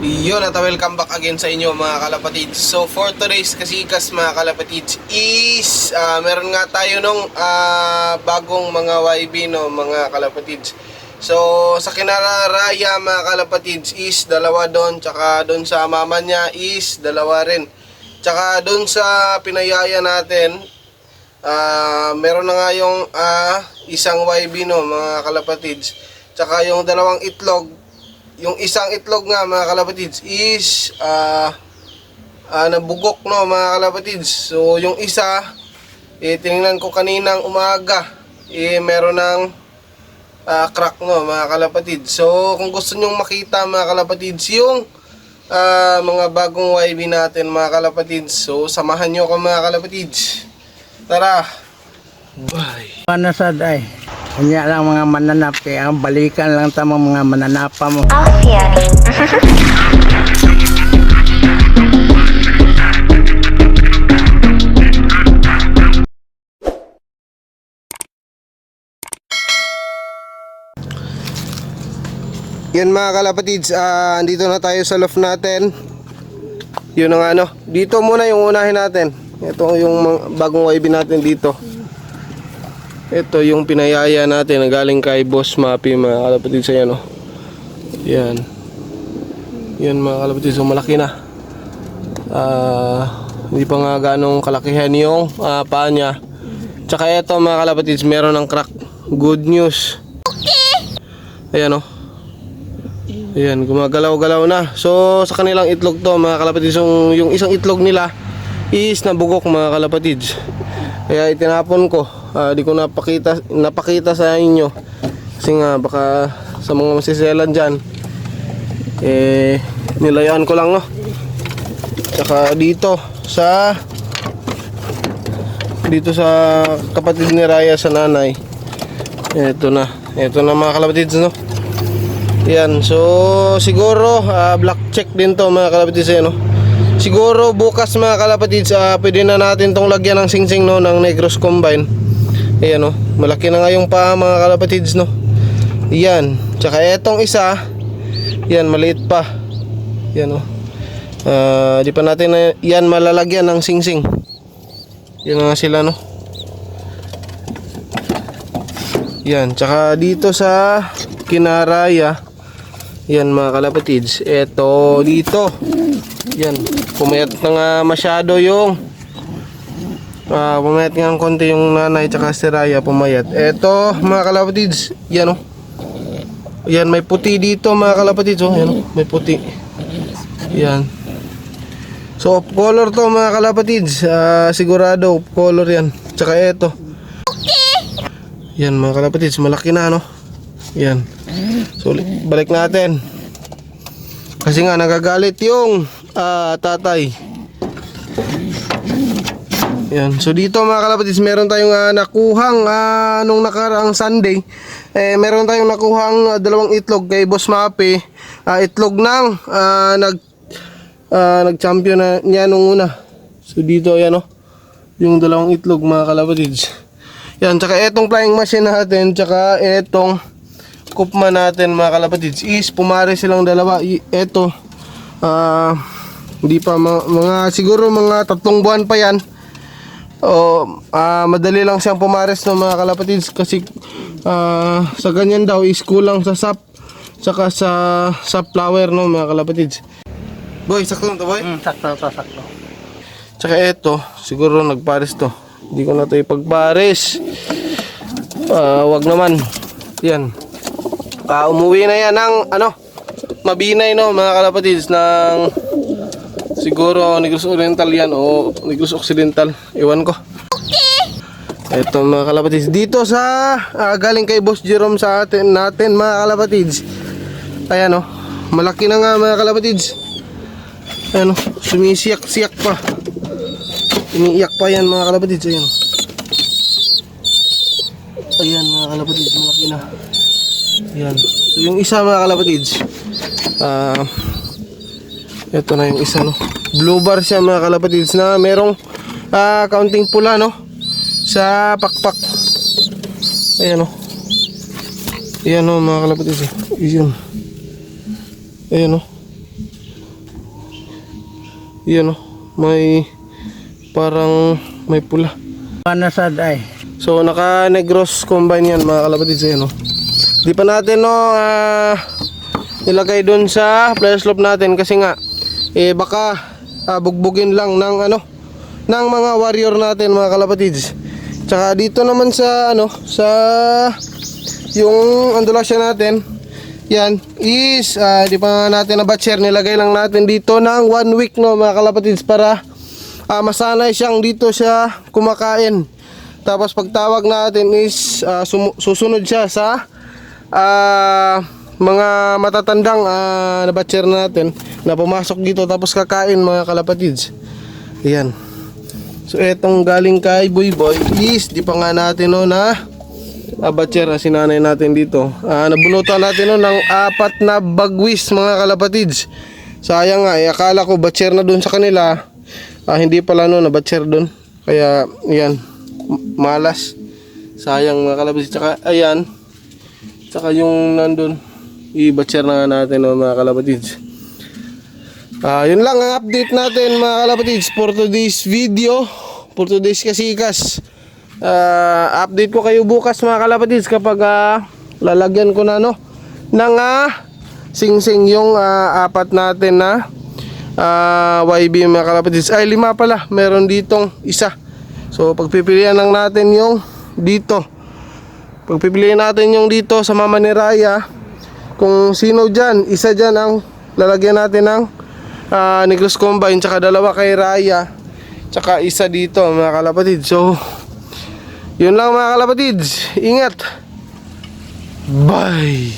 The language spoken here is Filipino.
Yun at welcome back again sa inyo mga kalapatids. So for today's kasikas mga kalapatids is meron nga tayo nung bagong mga YB no mga kalapatids. So sa Kinararaya mga kalapatids is dalawa doon, tsaka doon sa mama niya is dalawa rin. Tsaka doon sa pinayaya natin meron na nga yung isang YB no mga kalapatids. Tsaka yung dalawang itlog. Yung isang itlog nga mga kalapatids is nabugok no mga kalapatids. So yung isa tinignan ko kaninang umaga meron ng crack no mga kalapatids. So kung gusto nyong makita mga kalapatids yung mga bagong YB natin mga kalapatids, so samahan nyo ko mga kalapatids. Tara. Bye. Panasad ay kanya lang mga mananap, kaya balikan lang tamang mga mananapa mo. Yan mga kalapatids, andito na tayo sa loft natin. Yun ang dito muna yung unahin natin. Ito yung bagong YB natin dito. Ito yung pinayaya natin na galing kay Boss Mapi mga kalapatids. Ayan o. Yan. Yan mga kalapatids. So malaki na. Hindi pa nga ganong kalakihan yung paa niya. Tsaka ito mga kalapatids, meron ng crack. Good news. Ayan o. Ayan, gumagalaw-galaw na. So sa kanilang itlog to mga kalapatids, yung isang itlog nila is nabugok mga kalapatids. Kaya itinapon ko. Di ko napakita sa inyo kasi nga baka sa mga masiselan dyan nilayaan ko lang no. Tsaka dito sa kapatid ni Raya sa nanay, ito na mga kalapatids no. Yan, so siguro black check din to mga kalapatids no. Siguro bukas mga kalapatids pwede na natin tong lagyan ng singsing no ng Negros Combine. Ayan o, malaki na nga yung paa mga kalapatids no. Yan, tsaka etong isa, yan maliit pa. Yan o, di pa natin na yan malalagyan ng singsing. Yan nga sila no. Yan, tsaka dito sa Kinaraya, yan mga kalapatids, eto dito. Yan, pumayat na nga masyado yung pumayat nga ng konti yung nanay tsaka si Raya, pumayat. Eto mga kalapatids, yan o. Yan, may puti dito mga kalapatids o. Yan o, may puti. Yan. So off color to mga kalapatids, sigurado off color yan. Tsaka eto. Yan mga kalapatids, malaki na no. Yan. So balik natin. Kasi nga nagagalit yung tatay. Yan. So dito mga kalapatids, meron tayong nakuhang nung nakaraang Sunday. Meron tayong nakuhang dalawang itlog kay Boss Mapi. Itlog ng nag-champion na niya nung una. So dito yan o. Yung dalawang itlog mga kalapatids. Yan. Tsaka etong flying machine natin. Tsaka etong kupma natin mga kalapatids is pumare silang dalawa. Eto hindi pa mga siguro mga 3 buwan pa yan. Madali lang siyang pumares no mga kalapatids kasi sa ganyan daw is kulang sa sap saka sa flower no mga kalapatids. Boy, sakto to boy? Sakto. Tsaka eto, siguro nagpares to. Hindi ko na to ipagpares. Wag naman. Yan. Umuwi na yan ng mabinay no mga kalapatids ng siguro Negros Oriental yan o Negros Occidental, iwan ko. Ito mga kalapatids, dito sa galing kay Boss Jerome sa atin natin mga kalapatids. Ayan o, malaki na nga mga kalapatids. Ayan o, sumisiyak-siyak pa. Umiiyak pa yan mga kalapatids. Ayan o. Ayan mga kalapatids, malaki na. Ayan. So yung isa mga kalapatids, ito na yung isa no. Blue bar siya mga kalapatids na merong counting pula no sa pakpak. Ayan o. Ayan o mga kalapatids. Ayan. Ayan o. Yan oh, may parang may pula. Panasad ay. So naka negros combine yan mga kalapatids, ayan oh. Di pa natin nilagay doon sa flare slope natin kasi nga baka bugbugin lang ng ng mga warrior natin mga kalapatids. Tsaka dito naman sa sa yung andulasya natin, yan is di pa natin na batcher, nilagay lang natin dito ng 1 week no mga kalapatids para masanay siyang dito siya kumakain. Tapos pagtawag natin is susunod siya sa mga matatandang na batcher natin na pumasok dito tapos kakain mga kalapatids. Ayan. So etong galing kay Boy Boy is di pa nga natin na batcher na sinanay natin dito. Nabunutan natin ng 4 na bagwis mga kalapatids. Sayang nga, akala ko batcher na doon sa kanila. Hindi pala na batcher doon. Kaya ayan, malas. Sayang mga kalapatids. Tsaka ayan, tsaka yung nandun, i-batcher na natin mga kalapatids. Yun lang ang update natin mga kalapatids for today's video, for today's kasikas. Update ko kayo bukas mga kalapatids kapag lalagyan ko na ng sing-sing yung 4 natin na YB mga kalapatids. Ay 5 pala, meron ditong isa. So pagpipilian lang natin yung dito. Pagpipilian natin yung dito sa mama ni Raya. Kung sino dyan, isa dyan ang lalagyan natin ng Negros Combine, tsaka 2 kay Raya, tsaka isa dito mga kalapatids. So yun lang mga kalapatids, ingat, bye.